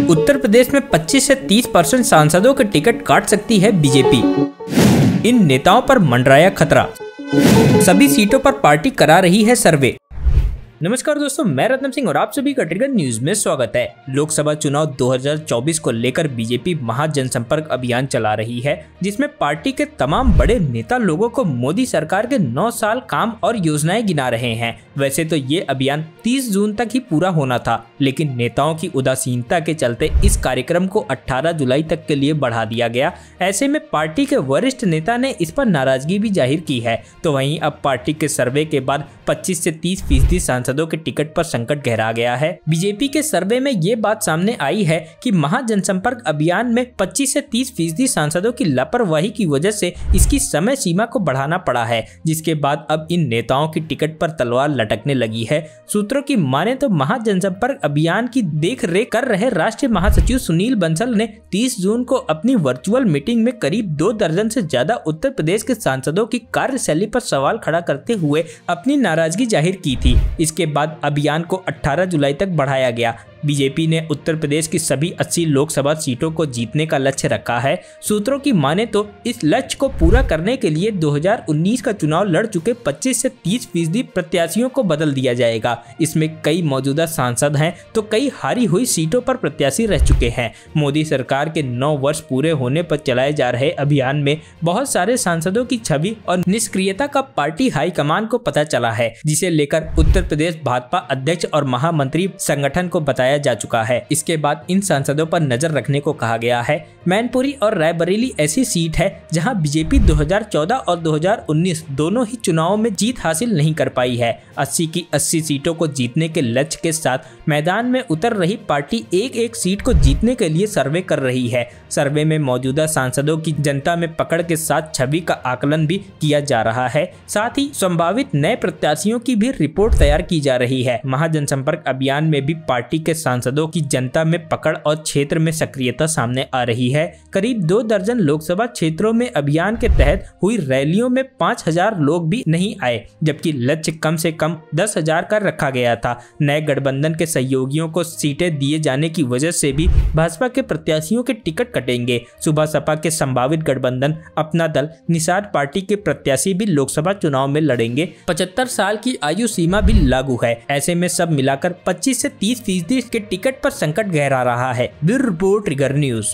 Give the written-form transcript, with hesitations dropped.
उत्तर प्रदेश में 25 से 30% सांसदों के टिकट काट सकती है बीजेपी। इन नेताओं पर मंडराया खतरा। सभी सीटों पर पार्टी करा रही है सर्वे। नमस्कार दोस्तों, मैं रत्नम सिंह और आप सभी का ट्रिगर न्यूज में स्वागत है। लोकसभा चुनाव 2024 को लेकर बीजेपी महाजनसंपर्क अभियान चला रही है, जिसमें पार्टी के तमाम बड़े नेता लोगों को मोदी सरकार के 9 साल काम और योजनाएं गिना रहे हैं। वैसे तो ये अभियान 30 जून तक ही पूरा होना था, लेकिन नेताओं की उदासीनता के चलते इस कार्यक्रम को 18 जुलाई तक के लिए बढ़ा दिया गया। ऐसे में पार्टी के वरिष्ठ नेता ने इस पर नाराजगी भी जाहिर की है। तो वहीं अब पार्टी के सर्वे के बाद 25 से 30% सांसदों के टिकट पर संकट गहरा गया है। बीजेपी के सर्वे में ये बात सामने आई है कि महाजनसंपर्क अभियान में 25 से 30% सांसदों की लापरवाही की वजह से इसकी समय सीमा को बढ़ाना पड़ा है, जिसके बाद अब इन नेताओं की टिकट पर तलवार लटकने लगी है। सूत्रों की माने तो महाजनसंपर्क अभियान की देखरेख कर रहे राष्ट्रीय महासचिव सुनील बंसल ने 30 जून को अपनी वर्चुअल मीटिंग में करीब 2 दर्जन से ज्यादा उत्तर प्रदेश के सांसदों की कार्यशैली पर सवाल खड़ा करते हुए अपनी नाराजगी जाहिर की थी। इसके बाद अभियान को 18 जुलाई तक बढ़ाया गया। बीजेपी ने उत्तर प्रदेश की सभी 80 लोकसभा सीटों को जीतने का लक्ष्य रखा है। सूत्रों की माने तो इस लक्ष्य को पूरा करने के लिए 2019 का चुनाव लड़ चुके 25 से 30% प्रत्याशियों को बदल दिया जाएगा। इसमें कई मौजूदा सांसद हैं तो कई हारी हुई सीटों पर प्रत्याशी रह चुके हैं। मोदी सरकार के 9 वर्ष पूरे होने पर चलाए जा रहे अभियान में बहुत सारे सांसदों की छवि और निष्क्रियता का पार्टी हाईकमान को पता चला है, जिसे लेकर उत्तर प्रदेश भाजपा अध्यक्ष और महामंत्री संगठन को बताया जा चुका है। इसके बाद इन सांसदों पर नजर रखने को कहा गया है। मैनपुरी और रायबरेली ऐसी सीट है जहां बीजेपी 2014 और 2019 दोनों ही चुनावों में जीत हासिल नहीं कर पाई है। 80 की 80 सीटों को जीतने के लक्ष्य के साथ मैदान में उतर रही पार्टी एक सीट को जीतने के लिए सर्वे कर रही है। सर्वे में मौजूदा सांसदों की जनता में पकड़ के साथ छवि का आकलन भी किया जा रहा है। साथ ही संभावित नए प्रत्याशियों की भी रिपोर्ट तैयार की जा रही है। महाजनसंपर्क अभियान में भी पार्टी के सांसदों की जनता में पकड़ और क्षेत्र में सक्रियता सामने आ रही है। करीब 2 दर्जन लोकसभा क्षेत्रों में अभियान के तहत हुई रैलियों में 5000 लोग भी नहीं आए, जबकि लक्ष्य कम से कम 10,000 का रखा गया था। नए गठबंधन के सहयोगियों को सीटें दिए जाने की वजह से भी भाजपा के प्रत्याशियों के टिकट कटेंगे। सुबह सपा के संभावित गठबंधन अपना दल निषाद पार्टी के प्रत्याशी भी लोकसभा चुनाव में लड़ेंगे। 75 साल की आयु सीमा भी लागू है। ऐसे में सब मिलाकर 25 से 30% के टिकट पर संकट गहरा रहा है। Bureau report, trigger news.